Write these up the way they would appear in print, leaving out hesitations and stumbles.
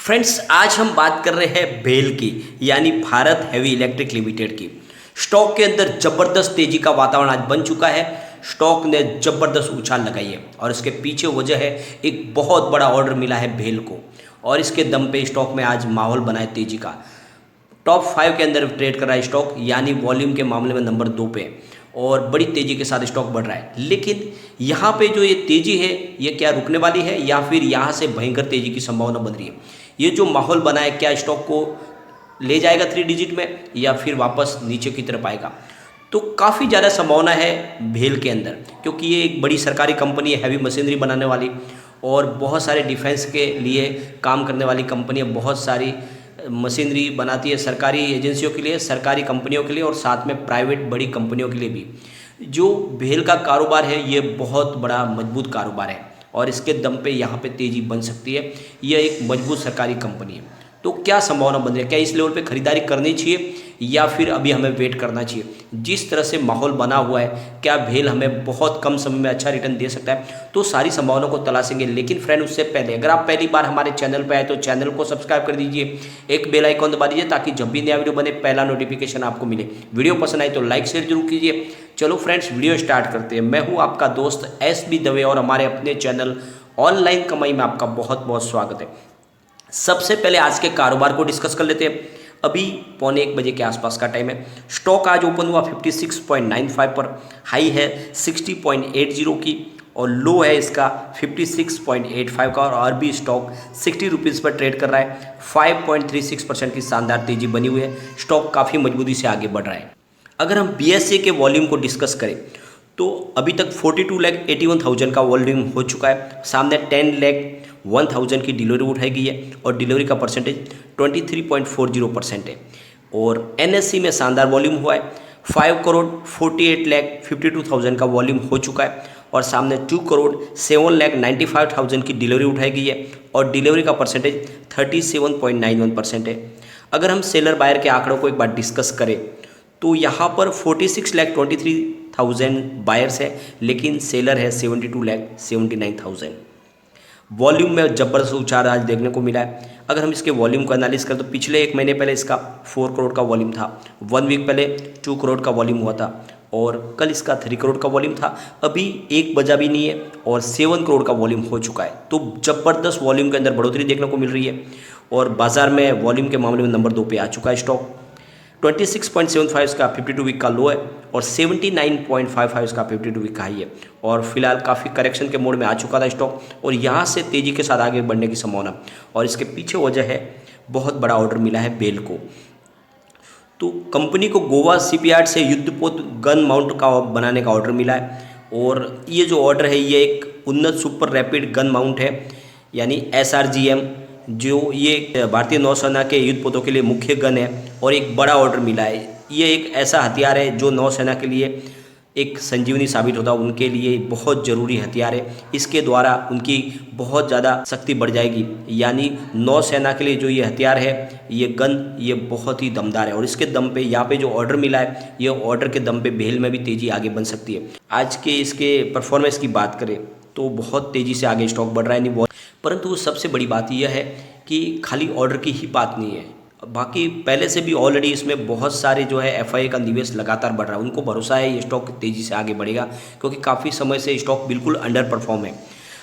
Friends, आज हम बात कर रहे हैं बेल की, यानी भारत हेवी इलेक्ट्रिक लिमिटेड की। स्टॉक के अंदर जबरदस्त तेजी का वातावरण आज बन चुका है। स्टॉक ने जबरदस्त उछाल लगाई है और इसके पीछे वजह है एक बहुत बड़ा ऑर्डर मिला है बेल को, और इसके दम पे स्टॉक में आज माहौल बना है तेजी का। टॉप 5 के अंदर ट्रेड कर रहा है स्टॉक, यानी वॉल्यूम के मामले में नंबर 2 पे, और बड़ी तेज़ी के साथ स्टॉक बढ़ रहा है। लेकिन यहाँ पे जो ये तेज़ी है, ये क्या रुकने वाली है या फिर यहाँ से भयंकर तेज़ी की संभावना बन रही है? ये जो माहौल बना है, क्या स्टॉक को ले जाएगा 3 डिजिट में या फिर वापस नीचे की तरफ आएगा? तो काफ़ी ज़्यादा संभावना है भेल के अंदर, क्योंकि ये एक बड़ी सरकारी कंपनी है, हैवी मशीनरी बनाने वाली, और बहुत सारे डिफेंस के लिए काम करने वाली कंपनी है। बहुत सारी मशीनरी बनाती है सरकारी एजेंसियों के लिए, सरकारी कंपनियों के लिए, और साथ में प्राइवेट बड़ी कंपनियों के लिए भी। जो भेल का कारोबार है, ये बहुत बड़ा मजबूत कारोबार है और इसके दम पे यहाँ पे तेज़ी बन सकती है। यह एक मजबूत सरकारी कंपनी है। तो क्या संभावना बन रही है? क्या इस लेवल पे खरीदारी करनी चाहिए या फिर अभी हमें वेट करना चाहिए? जिस तरह से माहौल बना हुआ है, क्या भेल हमें बहुत कम समय में अच्छा रिटर्न दे सकता है? तो सारी संभावनाओं को तलाशेंगे। लेकिन फ्रेंड, उससे पहले अगर आप पहली बार हमारे चैनल पर आए तो चैनल को सब्सक्राइब कर दीजिए, एक बेल आइकॉन दबा दीजिए ताकि जब भी नया वीडियो बने पहला नोटिफिकेशन आपको मिले। वीडियो पसंद आए तो लाइक शेयर जरूर कीजिए। चलो फ्रेंड्स, वीडियो स्टार्ट करते हैं। मैं हूँ आपका दोस्त SB दवे और हमारे अपने चैनल ऑनलाइन कमाई में आपका बहुत बहुत स्वागत है। सबसे पहले आज के कारोबार को डिस्कस कर लेते हैं। अभी 12:45 बजे के आसपास का टाइम है। स्टॉक आज ओपन हुआ 56.95 पर, हाई है 60.80 की और लो है इसका 56.85 का, और भी स्टॉक 60 रुपीज़ पर ट्रेड कर रहा है। 5.36% की शानदार तेजी बनी हुई है। स्टॉक काफ़ी मजबूती से आगे बढ़ रहा है। अगर हम BSE के वॉल्यूम को डिस्कस करें तो अभी तक 42,81,000 का वॉल्यूम हो चुका है। सामने 10,01,000 की डिलीवरी उठाई गई है और डिलीवरी का परसेंटेज 23.40% है। और NSE में शानदार वॉल्यूम हुआ है। 5,48,52,000 का वॉल्यूम हो चुका है और सामने 2,07,95,000 की डिलीवरी उठाई गई है और डिलीवरी का परसेंटेज 37.91% है। अगर हम सेलर बायर के आंकड़ों को एक बार डिस्कस करें तो यहाँ पर 46,23,000 बायर्स है, लेकिन सेलर है 72,79,000। वॉल्यूम में जबरदस्त उछाल आज देखने को मिला है। अगर हम इसके वॉल्यूम को एनालिस करें तो पिछले 1 महीने पहले इसका 4 करोड़ का वॉल्यूम था, 1 वीक पहले 2 करोड़ का वॉल्यूम हुआ था और कल इसका 3 करोड़ का वॉल्यूम था। अभी 1 बजा भी नहीं है और 7 करोड़ का वॉल्यूम हो चुका है। तो जबरदस्त वॉल्यूम के अंदर बढ़ोतरी देखने को मिल रही है और बाजार में वॉल्यूम के मामले में नंबर 2 पे आ चुका है स्टॉक। 26.75 इसका 52 वीक का लो है और 79.55 इसका 52 वीक का हाई है, और फिलहाल काफ़ी करेक्शन के मोड में आ चुका था स्टॉक और यहाँ से तेज़ी के साथ आगे बढ़ने की संभावना। और इसके पीछे वजह है बहुत बड़ा ऑर्डर मिला है बेल को। तो कंपनी को गोवा शिपयार्ड से युद्धपोत गन माउंट का बनाने का ऑर्डर मिला है, और ये जो ऑर्डर है ये एक उन्नत सुपर रैपिड गन माउंट है, यानी SRGM, जो ये भारतीय नौसेना के युद्धपोतों के लिए मुख्य गन है और एक बड़ा ऑर्डर मिला है। ये एक ऐसा हथियार है जो नौसेना के लिए एक संजीवनी साबित होता है, उनके लिए बहुत ज़रूरी हथियार है। इसके द्वारा उनकी बहुत ज़्यादा शक्ति बढ़ जाएगी, यानी नौसेना के लिए जो ये हथियार है, ये गन, ये बहुत ही दमदार है। और इसके दम पे यहाँ पे जो ऑर्डर मिला है, ये ऑर्डर के दम पे भेल में भी तेज़ी आगे बन सकती है। आज के इसके परफॉर्मेंस की बात करें तो बहुत तेज़ी से आगे स्टॉक बढ़ रहा है। नहीं, परंतु सबसे बड़ी बात यह है कि खाली ऑर्डर की ही बात नहीं है, बाकी पहले से भी ऑलरेडी इसमें बहुत सारे जो है FII का निवेश लगातार बढ़ रहा है। उनको भरोसा है ये स्टॉक तेज़ी से आगे बढ़ेगा, क्योंकि काफ़ी समय से स्टॉक बिल्कुल अंडर परफॉर्म है।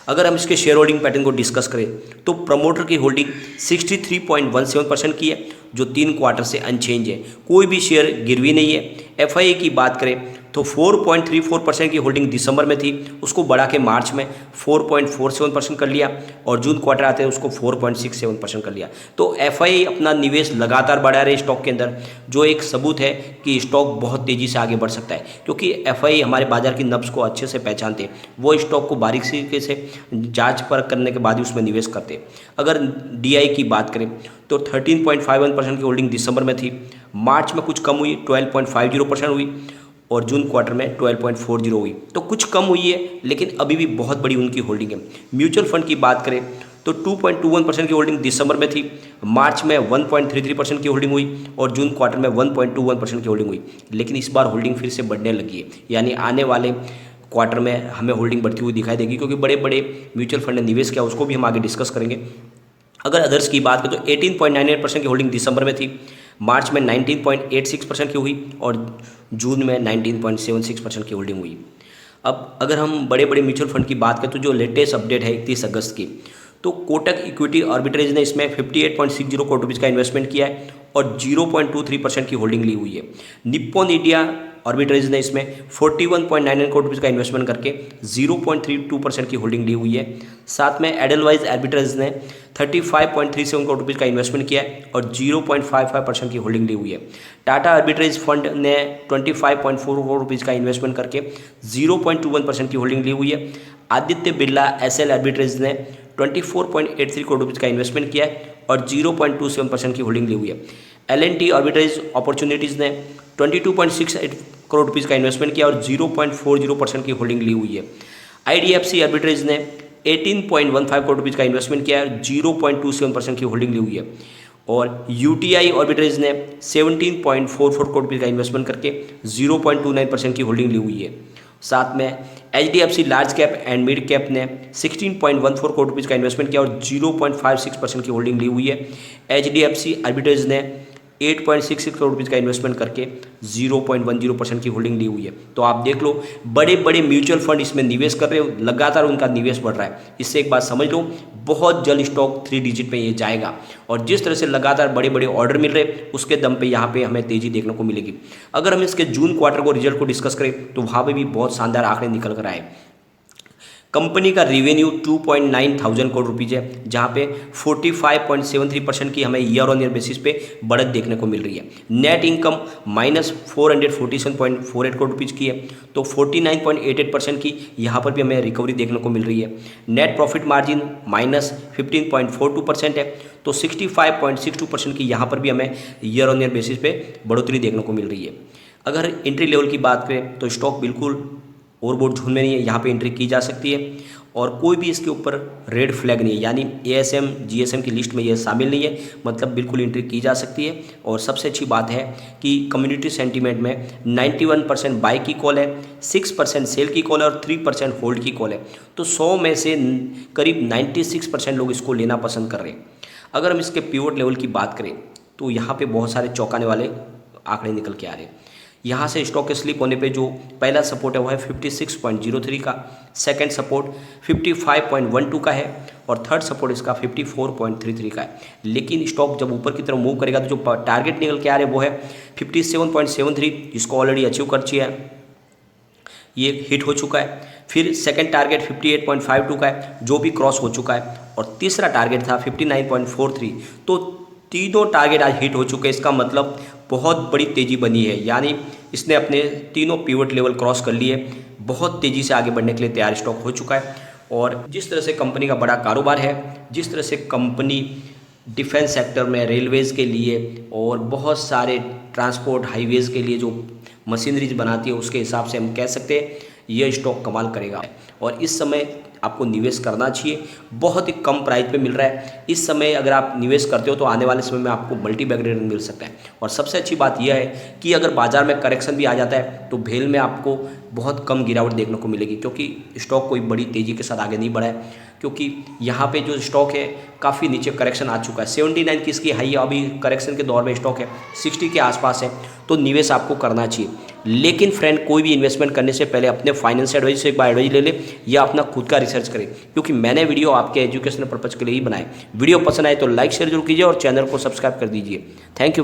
अगर हम इसके शेयर होल्डिंग पैटर्न को डिस्कस करें तो प्रमोटर की होल्डिंग 63.17% की है, जो 3 क्वार्टर से अनचेंज है। कोई भी शेयर गिरवी नहीं है। FII की बात करें तो 4.34% की होल्डिंग दिसंबर में थी, उसको बढ़ा के मार्च में 4.47% कर लिया और जून क्वार्टर आते हैं उसको 4.67% कर लिया। तो FII अपना निवेश लगातार बढ़ा रहे स्टॉक के अंदर, जो एक सबूत है कि स्टॉक बहुत तेज़ी से आगे बढ़ सकता है, क्योंकि FII हमारे बाजार की नब्ज़ को अच्छे से पहचानते हैं। वो स्टॉक को बारीकी से जांच परख करने के बाद ही उसमें निवेश करते हैं। अगर DI की बात करें तो 13.51% की होल्डिंग दिसंबर में थी, मार्च में कुछ कम हुई, 12.50% हुई और जून क्वार्टर में 12.40 हुई। तो कुछ कम हुई है, लेकिन अभी भी बहुत बड़ी उनकी होल्डिंग है। म्यूचुअल फंड की बात करें तो 2.21% की होल्डिंग दिसंबर में थी, मार्च में 1.33% की होल्डिंग हुई और जून क्वार्टर में 1.21% की होल्डिंग हुई। लेकिन इस बार होल्डिंग फिर से बढ़ने लगी है, यानी आने वाले क्वार्टर में हमें होल्डिंग बढ़ती हुई दिखाई देगी, क्योंकि बड़े बड़े म्यूचुअल फंड ने निवेश किया, उसको भी हम आगे डिस्कस करेंगे। अगर अदर्स की बात करें तो 18.98% की होल्डिंग दिसंबर में थी, मार्च में 19.86% की हुई और जून में 19.76% की होल्डिंग हुई। अब अगर हम बड़े बड़े म्यूचुअल फंड की बात करें तो जो लेटेस्ट अपडेट है 31 अगस्त की, तो कोटक इक्विटी आर्बिट्रेज ने इसमें 58.60 करोड़ रुपीज़ का इन्वेस्टमेंट किया है और 0.23% की होल्डिंग ली हुई है। निप्पॉन इंडिया आर्बिट्रेज ने इसमें 41.99 करोड़ रुपीज़ का इन्वेस्टमेंट करके 0.32% की होल्डिंग ली हुई है। साथ में एडलवाइज आर्बिट्रेज ने 35.37 करोड़ रुपीज़ का इन्वेस्टमेंट किया है और 0.55% की होल्डिंग ली हुई है। टाटा आर्बिट्रेज फंड ने 25.4 करोड़ रुपीज़ का इन्वेस्टमेंट करके 0.21% की होल्डिंग ली हुई है। आदित्य बिरला एसएल आर्बिट्रेज ने 24.83 करोड़ रुपीज़ का इन्वेस्टमेंट किया है और 0.27% की होल्डिंग ली हुई है। एल&टी आर्बिट्रेज अपॉर्चुनिटीज़ ने 22.68 करोड़ रुपीज़ का इन्वेस्टमेंट किया और 0.40% की होल्डिंग ली हुई है। आईडीएफसी आर्बिट्रेज ने 18.15 करोड़ रुपीज़ का इन्वेस्टमेंट किया है, 0.27% की होल्डिंग ली हुई है। और यूटीआई आर्बिट्रेज ने 17.44 करोड़ रुपीज़ का इन्वेस्टमेंट करके 0.29% की होल्डिंग ली हुई है। साथ में HDFC large cap and mid cap ने 16.14 करोड़ रुपीज़ का इन्वेस्टमेंट किया और 0.56% की होल्डिंग ली हुई है। एचडीएफसी आर्बिट्रेज ने 8.66 करोड़ रुपीज़ का इन्वेस्टमेंट करके 0.10% की होल्डिंग ली हुई है। तो आप देख लो, बड़े बड़े म्यूचुअल फंड इसमें निवेश कर रहे हो, लगातार उनका निवेश बढ़ रहा है। इससे एक बात समझ लो, बहुत जल्द स्टॉक 3 डिजिट पे ये जाएगा और जिस तरह से लगातार बड़े बड़े ऑर्डर मिल रहे उसके दम पे यहाँ पे हमें तेज़ी देखने को मिलेगी। अगर हम इसके जून क्वार्टर को रिजल्ट को डिस्कस करें तो वहाँ पर भी बहुत शानदार आंकड़े निकल कर आए। कंपनी का रेवेन्यू 2.9 करोड़ रुपीज़ है, जहाँ पे 45.73% की हमें ईयर ऑन ईयर बेसिस पे बढ़त देखने को मिल रही है। नेट इनकम -447.48 करोड़ रुपीज़ की है, तो 49.88% की यहाँ पर भी हमें रिकवरी देखने को मिल रही है। नेट प्रॉफिट मार्जिन -15.42% है, तो 65.62% की यहाँ पर भी हमें ईयर ऑन ईयर बेसिस पे बढ़ोतरी देखने को मिल रही है। अगर एंट्री लेवल की बात करें तो स्टॉक बिल्कुल ओवरबोट झूठ में नहीं है, यहाँ पे एंट्री की जा सकती है और कोई भी इसके ऊपर रेड फ्लैग नहीं है, यानी एएसएम जीएसएम की लिस्ट में ये शामिल नहीं है, मतलब बिल्कुल एंट्री की जा सकती है। और सबसे अच्छी बात है कि कम्युनिटी सेंटीमेंट में 91% बाई की कॉल है, 6% सेल की कॉल है और 3% होल्ड की कॉल है। तो 100 में से करीब 96% लोग इसको लेना पसंद कर रहे हैं। अगर हम इसके पिवट लेवल की बात करें तो यहाँ पर बहुत सारे चौंकाने वाले आंकड़े निकल के आ रहे हैं। यहाँ से स्टॉक के स्लिप होने पे जो पहला सपोर्ट है वो है 56.03 का, सेकंड सपोर्ट 55.12 का है और थर्ड सपोर्ट इसका 54.33 का है। लेकिन स्टॉक जब ऊपर की तरफ मूव करेगा तो जो टारगेट निकल के आ रहे हैं वो है 57.73, जिसको ऑलरेडी अचीव कर चुका है, ये हिट हो चुका है। फिर सेकंड टारगेट 58.52 का है, जो भी क्रॉस हो चुका है, और तीसरा टारगेट था 59.43। तो तीनों टारगेट आज हिट हो चुके हैं। इसका मतलब बहुत बड़ी तेज़ी बनी है, यानी इसने अपने तीनों पिवट लेवल क्रॉस कर लिए, बहुत तेज़ी से आगे बढ़ने के लिए तैयार स्टॉक हो चुका है। और जिस तरह से कंपनी का बड़ा कारोबार है, जिस तरह से कंपनी डिफेंस सेक्टर में रेलवेज़ के लिए और बहुत सारे ट्रांसपोर्ट हाईवेज़ के लिए जो मशीनरीज बनाती है, उसके हिसाब से हम कह सकते हैं ये स्टॉक कमाल करेगा। और इस समय आपको निवेश करना चाहिए, बहुत ही कम प्राइस पे मिल रहा है। इस समय अगर आप निवेश करते हो तो आने वाले समय में आपको मल्टी बैग रिटर्न मिल सकता है। और सबसे अच्छी बात यह है कि अगर बाजार में करेक्शन भी आ जाता है तो भेल में आपको बहुत कम गिरावट देखने को मिलेगी, क्योंकि स्टॉक कोई बड़ी तेज़ी के साथ आगे नहीं बढ़ा है। क्योंकि यहाँ पे जो स्टॉक है काफ़ी नीचे करेक्शन आ चुका है, 79 की इसकी हाई है, अभी करेक्शन के दौर में स्टॉक है 60 के आसपास है, तो निवेश आपको करना चाहिए। लेकिन फ्रेंड, कोई भी इन्वेस्टमेंट करने से पहले अपने फाइनेंस एडवाइजर से एक बार एडवाइस ले ले या अपना खुद का रिसर्च करें, क्योंकि मैंने वीडियो आपके एजुकेशनल पर्पज़ के लिए ही बनाए। वीडियो पसंद आए तो लाइक शेयर जरूर कीजिए और चैनल को सब्सक्राइब कर दीजिए। Thank you.